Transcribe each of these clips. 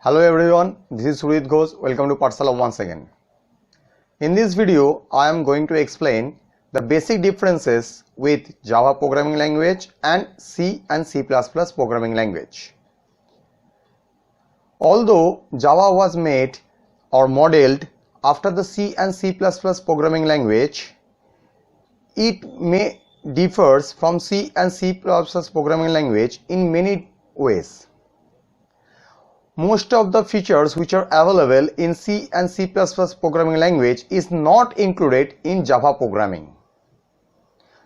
Hello everyone, this is Surit Ghosh. Welcome to Part-2 once again. In this video, I am going to explain the basic differences with Java programming language and C and C++ programming language. Although Java was made or modeled after the C and C++ programming language, it may differs from C and C++ programming language in many ways. Most of the features which are available in C and C++ programming language is not included in Java programming.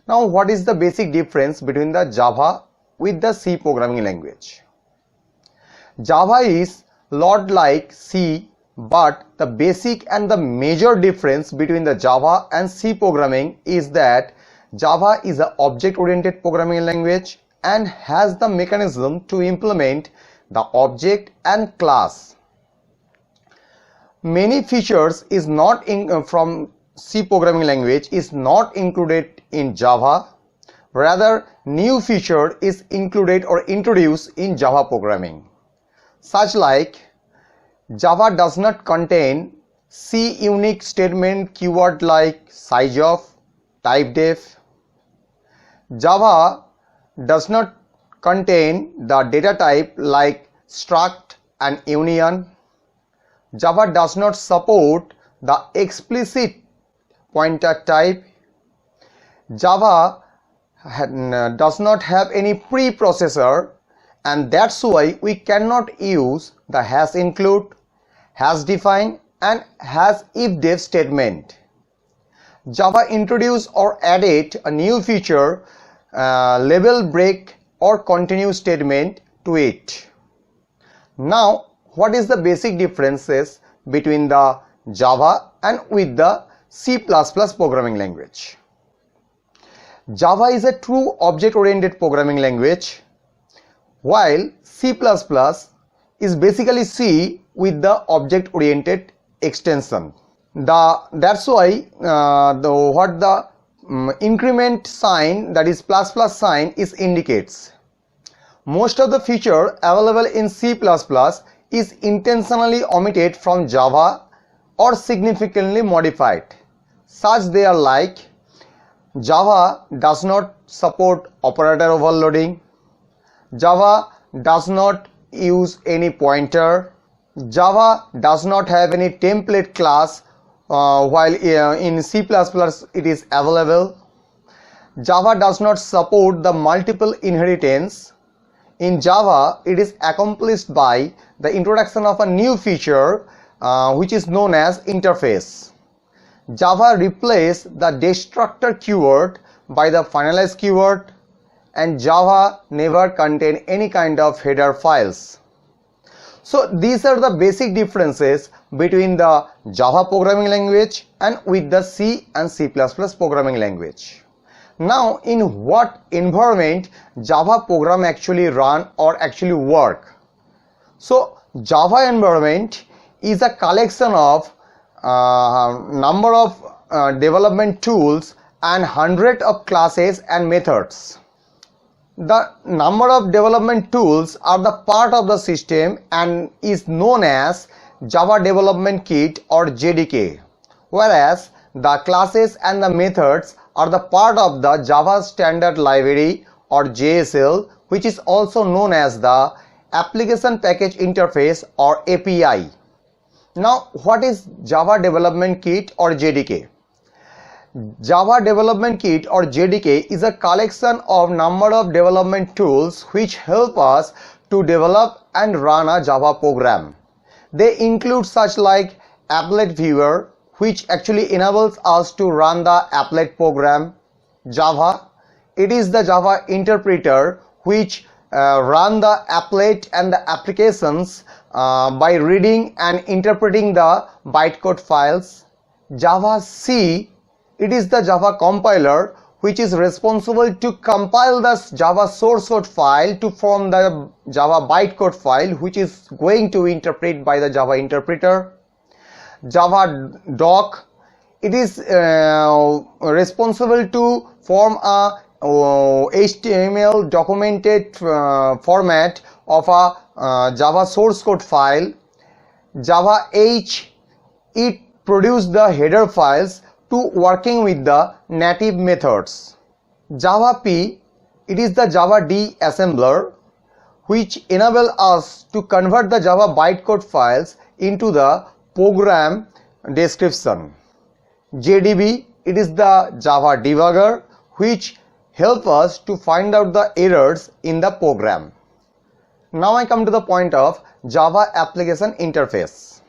Now, what is the basic difference between the Java with the C programming language? Java is lot like C, but the basic and the major difference between the Java and C programming is that Java is an object-oriented programming language and has the mechanism to implement the object and class. Many features is not from C programming language is not included in Java. Rather, new feature is included or introduced in Java programming. Such like Java does not contain C unique statement keyword like size of, type def. Java does not contain the data type like struct and union. Java does not support the explicit pointer type. Java does not have any preprocessor, and that's why we cannot use the hash include, hash define and hash if def statement. Java introduced or added a new feature, label break or continue statement to it. Now, what is the basic differences between the Java and with the C++ programming language? Java is a true object-oriented programming language, while C++ is basically C with the object-oriented extension. That's why the increment sign, that is ++ sign, is indicates. Most of the feature available in C++ is intentionally omitted from Java or significantly modified. Such they are like Java does not support operator overloading. Java does not use any pointer. Java does not have any template class, while in C++ it is available. Java does not support the multiple inheritance. In Java, it is accomplished by the introduction of a new feature which is known as interface. Java replaced the destructor keyword by the finalize keyword, and Java never contained any kind of header files. So these are the basic differences between the Java programming language and with the C and C++ programming language. Now, in what environment Java program actually run or actually work? So Java environment is a collection of number of development tools and hundred of classes and methods. The number of development tools are the part of the system and is known as Java Development Kit or JDK, whereas the classes and the methods are the part of the Java Standard Library or JSL, which is also known as the Application Package Interface or API. Now, what is Java Development Kit or JDK? Java Development Kit or JDK is a collection of number of development tools which help us to develop and run a Java program. They include such like Applet Viewer, which actually enables us to run the applet program. Java, it is the Java interpreter which run the applet and the applications by reading and interpreting the bytecode files. Java C, it is the Java compiler which is responsible to compile the Java source code file to form the Java bytecode file which is going to interpret by the Java interpreter. Java doc, it is responsible to form a HTML documented format of a Java source code file. Java H, it produces the header files to working with the native methods. Java P, it is the Java D assembler which enable us to convert the Java bytecode files into the program description. JDB, it is the Java debugger which help us to find out the errors in the program. Now I come to the point of Java application interface.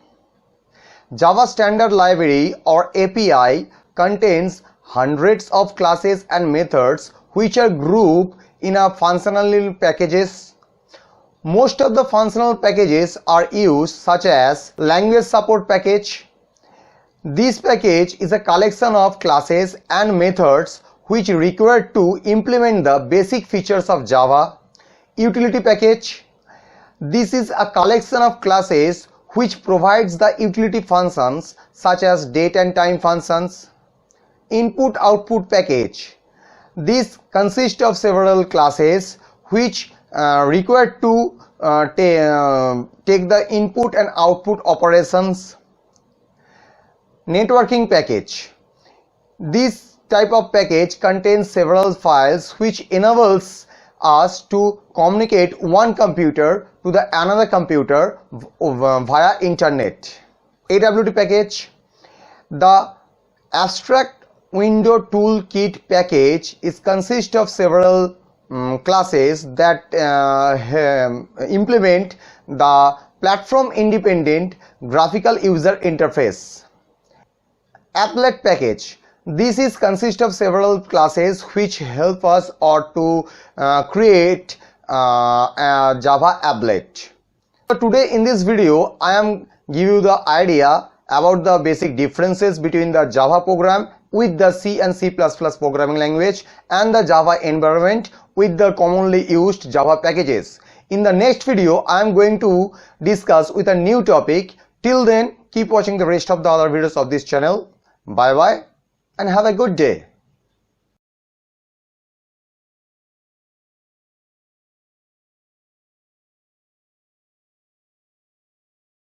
Java standard library or API contains hundreds of classes and methods which are grouped in a functional packages. Most of the functional packages are used, such as language support package. This package is a collection of classes and methods which required to implement the basic features of Java. Utility package, this is a collection of classes which provides the utility functions such as date and time functions. Input output package, this consists of several classes which required to take the input and output operations. Networking package, this type of package contains several files which enables us to communicate one computer to the another computer via internet. AWT package, the abstract window toolkit package is consists of several classes that implement the platform independent graphical user interface. Applet package, this is consist of several classes which help us or to create a Java applet. So today in this video I am give you the idea about the basic differences between the Java program with the C and C++ programming language and the Java environment with the commonly used Java packages. In the next video I am going to discuss with a new topic. Till then, keep watching the rest of the other videos of this channel. Bye bye and have a good day.